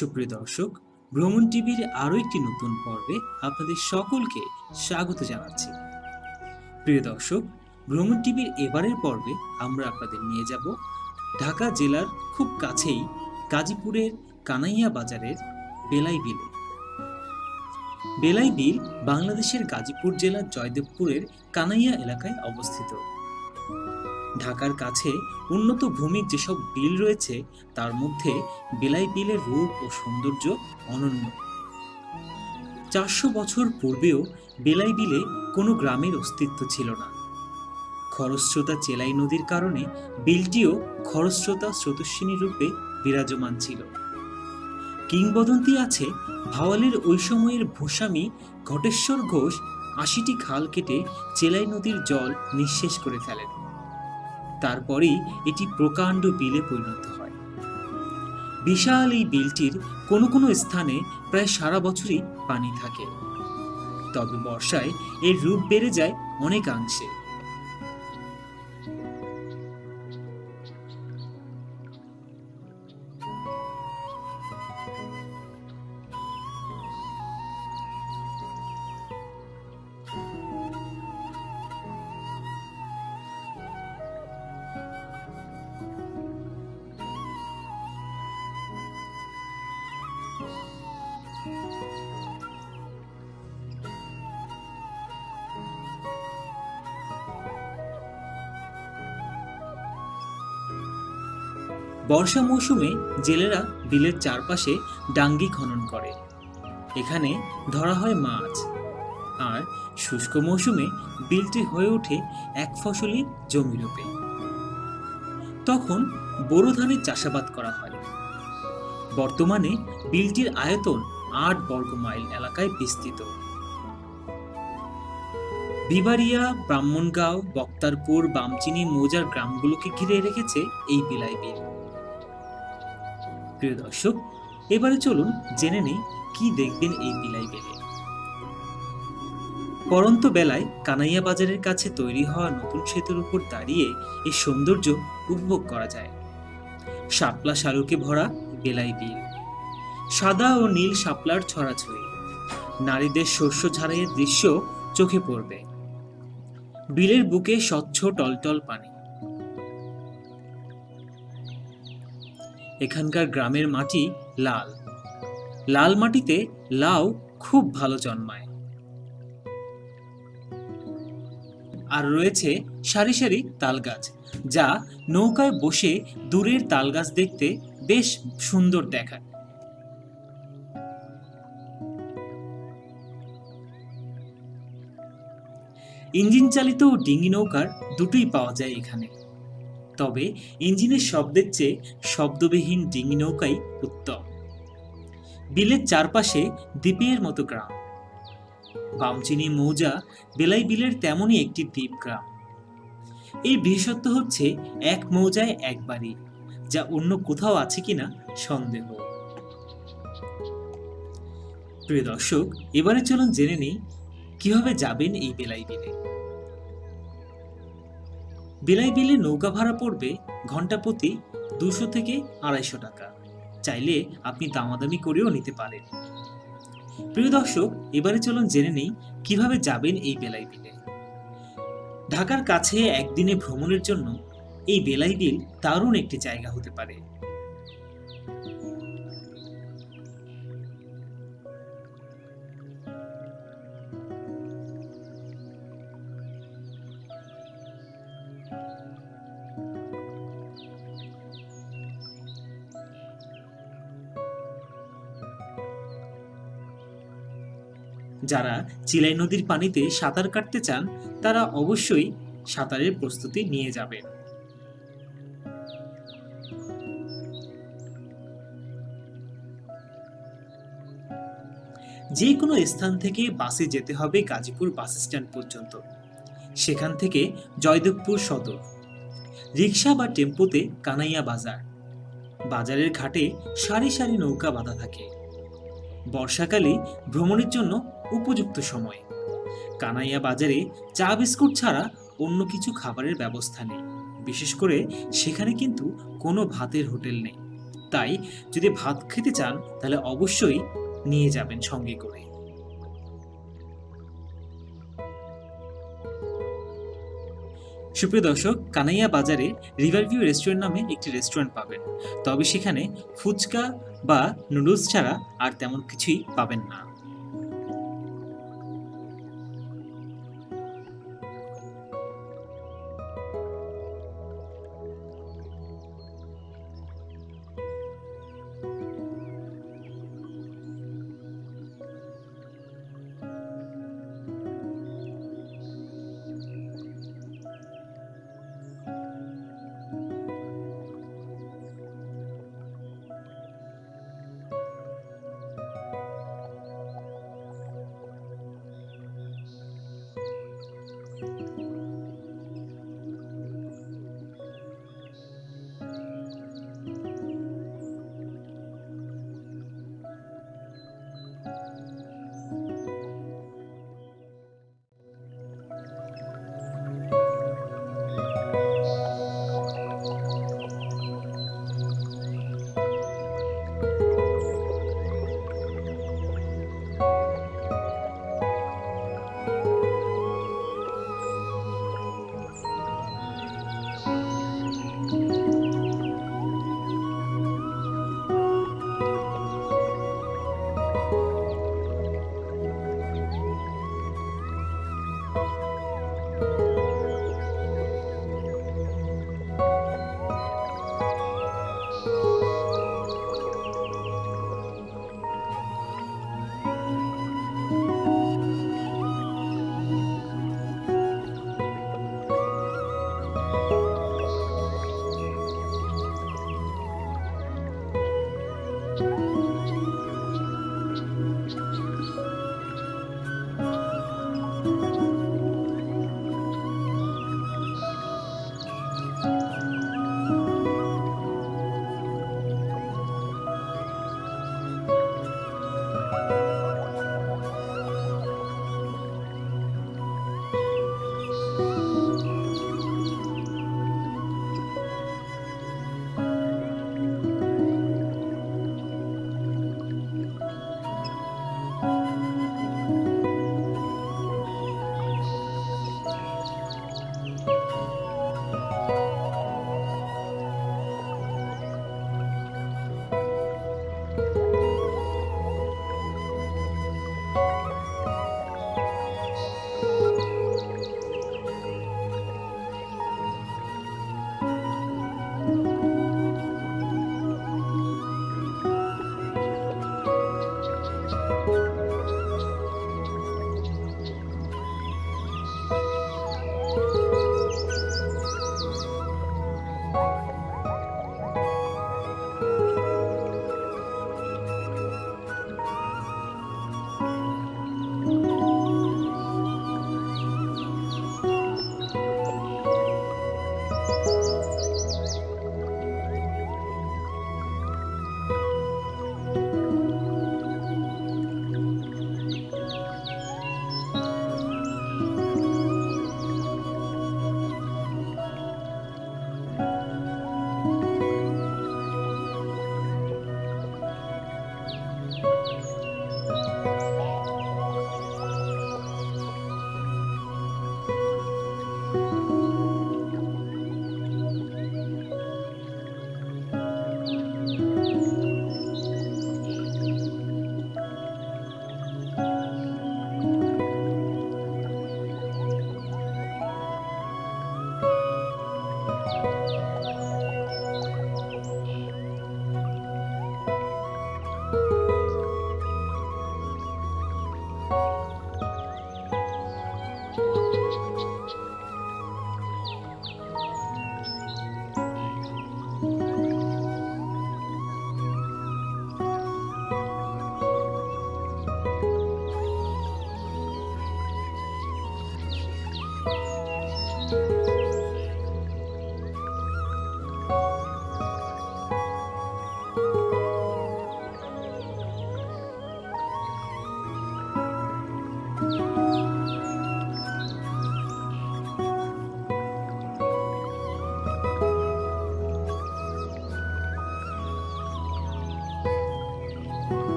সুপ্রিয় দর্শক, ভ্রমণ টিভির আরও একটি নতুন পর্বে আপনাদের সকলকে স্বাগত জানাচ্ছি। প্রিয় দর্শক, ভ্রমণ টিভির এবারের পর্বে আমরা আপনাদের নিয়ে যাব ঢাকা জেলার খুব কাছেই গাজীপুরের কানাইয়া বাজারের বেলাই বিলে। বেলাই বিল বাংলাদেশের গাজীপুর জেলার জয়দেবপুরের কানাইয়া এলাকায় অবস্থিত। ঢাকার কাছে উন্নত ভূমির যেসব বিল রয়েছে তার মধ্যে বেলাই বিলের রূপ ও সৌন্দর্য অনন্য। 400 বছর পূর্বেও বেলাই বিলে কোনো গ্রামের অস্তিত্ব ছিল না। খরস্রোতা চেলাই নদীর কারণে বিলটিও খরস্রোতা স্রোতস্বিনী রূপে বিরাজমান ছিল। কিংবদন্তি আছে, ভাওয়ালের ওই সময়ের ভূস্বামী ঘটেশ্বর ঘোষ 80টি খাল কেটে চেলাই নদীর জল নিঃশেষ করে ফেলেন। তারপরেই এটি প্রকাণ্ড বিলে পরিণত হয়। বিশাল এই বিলটির কোনো কোনো স্থানে প্রায় সারা বছরই পানি থাকে, তবে বর্ষায় এর রূপ বেড়ে যায় অনেকাংশে। বর্ষা মৌসুমে জেলেরা বিলের চারপাশে ডাঙ্গি খনন করে, এখানে ধরা হয় মাছ। আর শুষ্ক মৌসুমে বিলটি হয়ে ওঠে এক ফসলি জমিরূপে। তখন বোরো ধানের চাষাবাদ করা হয়। বর্তমানে বিলটির আয়তন 8 বর্গ মাইল এলাকায় বিস্তৃত। বিবাড়িয়া, ব্রাহ্মণগাঁও, বক্তারপুর, বামচিনি মৌজার গ্রামগুলোকে ঘিরে রেখেছে এই বেলাই বিল। প্রিয় দর্শক, এবারে চলুন জেনে নেই কি দেখবেন এই বেলাই বিলে। পরন্ত বেলায় কানাইয়া বাজারের কাছে তৈরি হওয়া নতুন সেতুর উপর দাঁড়িয়ে এই সৌন্দর্য উপভোগ করা যায়। শাপলা শালুকে ভরা বেলাই বিল, সাদা ও নীল শাপলার ছড়াছড়ি, নারীদের শস্য ঝাড়াইয়ের দৃশ্য চোখে পড়বে। বিলের বুকে স্বচ্ছ টলটল পানি। এখানকার গ্রামের মাটি লাল, লাল মাটিতে লাউ খুব ভালো জন্মায়। আর রয়েছে সারি সারি তাল গাছ, যা নৌকায় বসে দূরের তাল গাছ দেখতে বেশ সুন্দর দেখায়। ইঞ্জিন চালিত ও ডিঙি নৌকার দুটোই পাওয়া যায় এখানে, তবে ইঞ্জিনের শব্দের চেয়ে শব্দবিহীন ডিঙি নৌকাই উত্তম। বিলের চারপাশে দ্বীপের মতো গ্রাম। বামচিনি মৌজা বেলাই বিলের তেমনই একটি দ্বীপ গ্রাম। এই বিশেষত্ব হচ্ছে এক মৌজায় এক বাড়ি, যা অন্য কোথাও আছে কিনা সন্দেহ। প্রিয় দর্শক, এবারে চলুন জেনে নিই কিভাবে যাবেন এই বেলাই বিলে। বেলাই বিলে নৌকা ভাড়া পড়বে ঘন্টা প্রতি 200 থেকে 250 টাকা। চাইলে আপনি দামাদামি করেও নিতে পারেন। প্রিয় দর্শক, এবারে চলুন জেনে নেই কিভাবে যাবেন এই বেলাই বিলে। ঢাকার কাছে একদিনে ভ্রমণের জন্য এই বেলাই বিল দারুণ একটি জায়গা হতে পারে। যারা চিলাই নদীর পানিতে সাঁতার কাটতে চান তারা অবশ্যই সাঁতারের প্রস্তুতি নিয়ে যাবেন। যে কোনো স্থান থেকে বাসে যেতে হবে গাজীপুর বাস স্ট্যান্ড পর্যন্ত। সেখান থেকে জয়দেবপুর সদর, রিক্সা বা টেম্পোতে কানাইয়া বাজার। বাজারের ঘাটে সারি সারি নৌকা বাঁধা থাকে। বর্ষাকালে ভ্রমণের জন্য উপযুক্ত সময়। কানাইয়া বাজারে চা বিস্কুট ছাড়া অন্য কিছু খাবারের ব্যবস্থা নেই, বিশেষ করে সেখানে কিন্তু কোনো ভাতের হোটেল নেই। তাই যদি ভাত খেতে চান তাহলে অবশ্যই নিয়ে যাবেন সঙ্গে করে। সুপ্রিয় দর্শক, কানাইয়া বাজারে রিভারভিউ রেস্টুরেন্ট নামে একটি রেস্টুরেন্ট পাবেন। তবে সেখানে ফুচকা বা নুডলস ছাড়া আর তেমন কিছুই পাবেন না।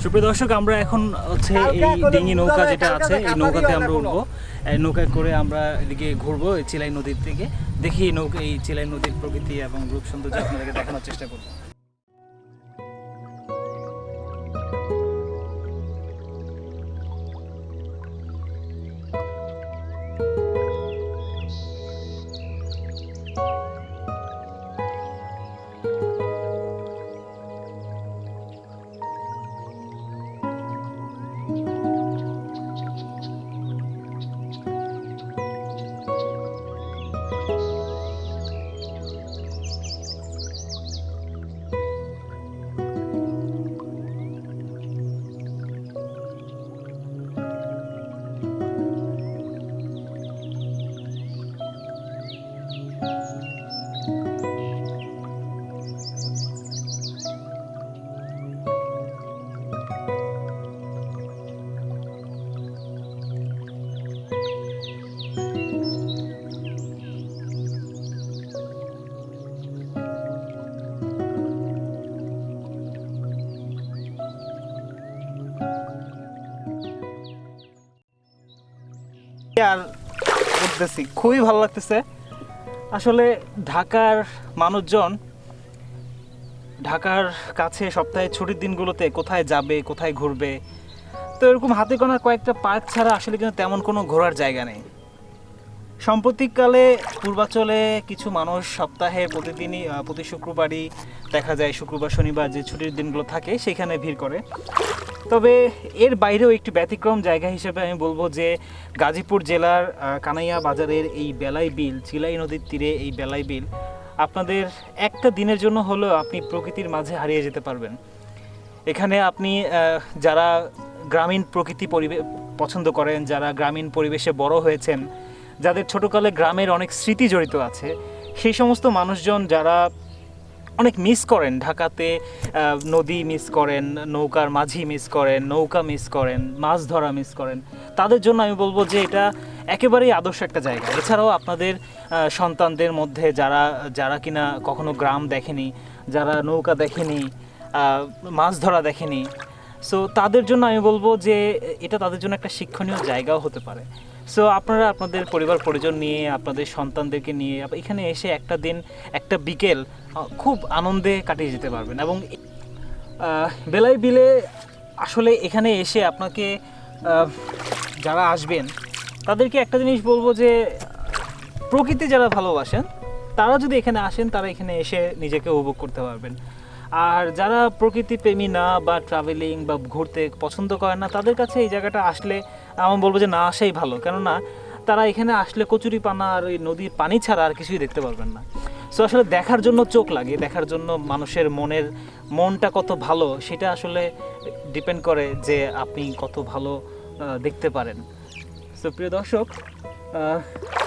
সুপ্রিয় দর্শক, আমরা এখন হচ্ছে এই ডিঙি নৌকা যেটা আছে এই নৌকাতে আমরা উঠবো। এই নৌকায় করে আমরা এদিকে ঘুরবো এই চিলাই নদীর থেকে, দেখি নৌকা এই চিলাই নদীর প্রকৃতি এবং রূপ সৌন্দর্য আপনাদেরকে দেখানোর চেষ্টা করবো। আর উঠতেছি, খুবই ভালো লাগতেছে। আসলে ঢাকার মানুষজন ঢাকার কাছে সপ্তাহে ছুটির দিনগুলোতে কোথায় যাবে, কোথায় ঘুরবে, তো এরকম হাতে গোনা কয়েকটা পার্ক ছাড়া আসলে কিন্তু তেমন কোনো ঘোরার জায়গা নেই। সাম্প্রতিককালে পূর্বাঞ্চলে কিছু মানুষ সপ্তাহে প্রতিদিনই প্রতি শুক্রবারই দেখা যায়, শুক্রবার শনিবার যে ছুটির দিনগুলো থাকে সেখানে ভিড় করে। তবে এর বাইরেও একটি ব্যতিক্রম জায়গা হিসেবে আমি বলবো যে গাজীপুর জেলার কানাইয়া বাজারের এই বেলাই বিল, চিলাই নদীর তীরে এই বেলাই বিল, আপনাদের একটা দিনের জন্য হলেও আপনি প্রকৃতির মাঝে হারিয়ে যেতে পারবেন। এখানে আপনি যারা গ্রামীণ প্রকৃতি পরিবেশ পছন্দ করেন, যারা গ্রামীণ পরিবেশে বড় হয়েছেন, যাদের ছোটোকালে গ্রামের অনেক স্মৃতি জড়িত আছে, সেই সমস্ত মানুষজন যারা অনেক মিস করেন ঢাকাতে, নদী মিস করেন, নৌকার মাঝি মিস করেন, নৌকা মিস করেন, মাছ ধরা মিস করেন, তাদের জন্য আমি বলবো যে এটা একেবারেই আদর্শ একটা জায়গা। এছাড়াও আপনাদের সন্তানদের মধ্যে যারা যারা কিনা কখনো গ্রাম দেখেনি, যারা নৌকা দেখেনি, মাছ ধরা দেখেনি, সো তাদের জন্য আমি বলবো যে এটা তাদের জন্য একটা শিক্ষণীয় জায়গাও হতে পারে। সো আপনারা আপনাদের পরিবার পরিজন নিয়ে, আপনাদের সন্তানদেরকে নিয়ে এখানে এসে একটা দিন, একটা বিকেল খুব আনন্দে কাটিয়ে যেতে পারবেন। এবং বেলাই বিলে আসলে এখানে এসে আপনাকে যারা আসবেন তাদেরকে একটা জিনিস বলবো যে প্রকৃতি যারা ভালোবাসেন তারা যদি এখানে আসেন, তারা এখানে এসে নিজেকে উপভোগ করতে পারবেন। আর যারা প্রকৃতি প্রেমী না বা ট্রাভেলিং বা ঘুরতে পছন্দ করেন না, তাদের কাছে এই জায়গাটা আসলে আমি বলবো যে না আসাই ভালো। কেননা তারা এখানে আসলে কচুরিপানা আর ওই নদীর পানি ছাড়া আর কিছুই দেখতে পারবেন না। সো আসলে দেখার জন্য চোখ লাগে, দেখার জন্য মানুষের মনটা কত ভালো সেটা আসলে ডিপেন্ড করে যে আপনি কত ভালো দেখতে পারেন। সো প্রিয় দর্শক,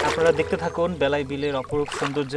আপনারা দেখতে থাকুন বেলাই বিলের অপরূপ সৌন্দর্য।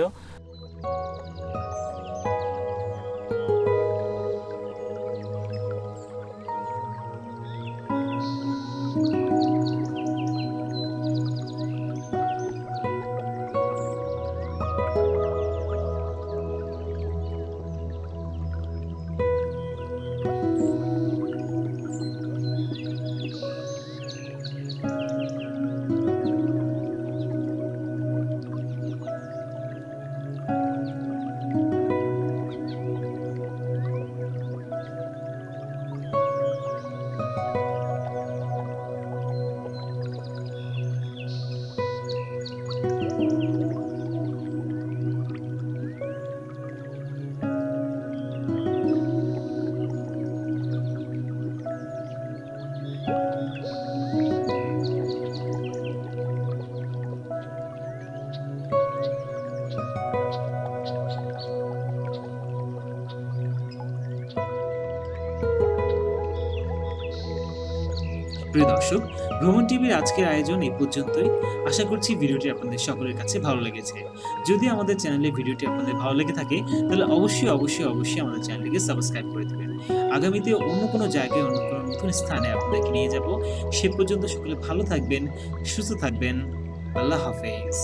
প্রিয় দর্শক, ভ্রমণ টিভির আজকের আয়োজন এই পর্যন্তই। আশা করছি ভিডিওটি আপনাদের সকলের কাছে ভালো লেগেছে। যদি আমাদের চ্যানেলে ভিডিওটি আপনাদের ভালো লেগে থাকে তাহলে অবশ্যই অবশ্যই অবশ্যই আমাদের চ্যানেলটিকে সাবস্ক্রাইব করে দেবেন। আগামীতে অন্য কোনো জায়গায়, অন্য কোনো নতুন স্থানে আপনাদেরকে নিয়ে যাব। সে পর্যন্ত সকলে ভালো থাকবেন, সুস্থ থাকবেন। আল্লাহ হাফেজ।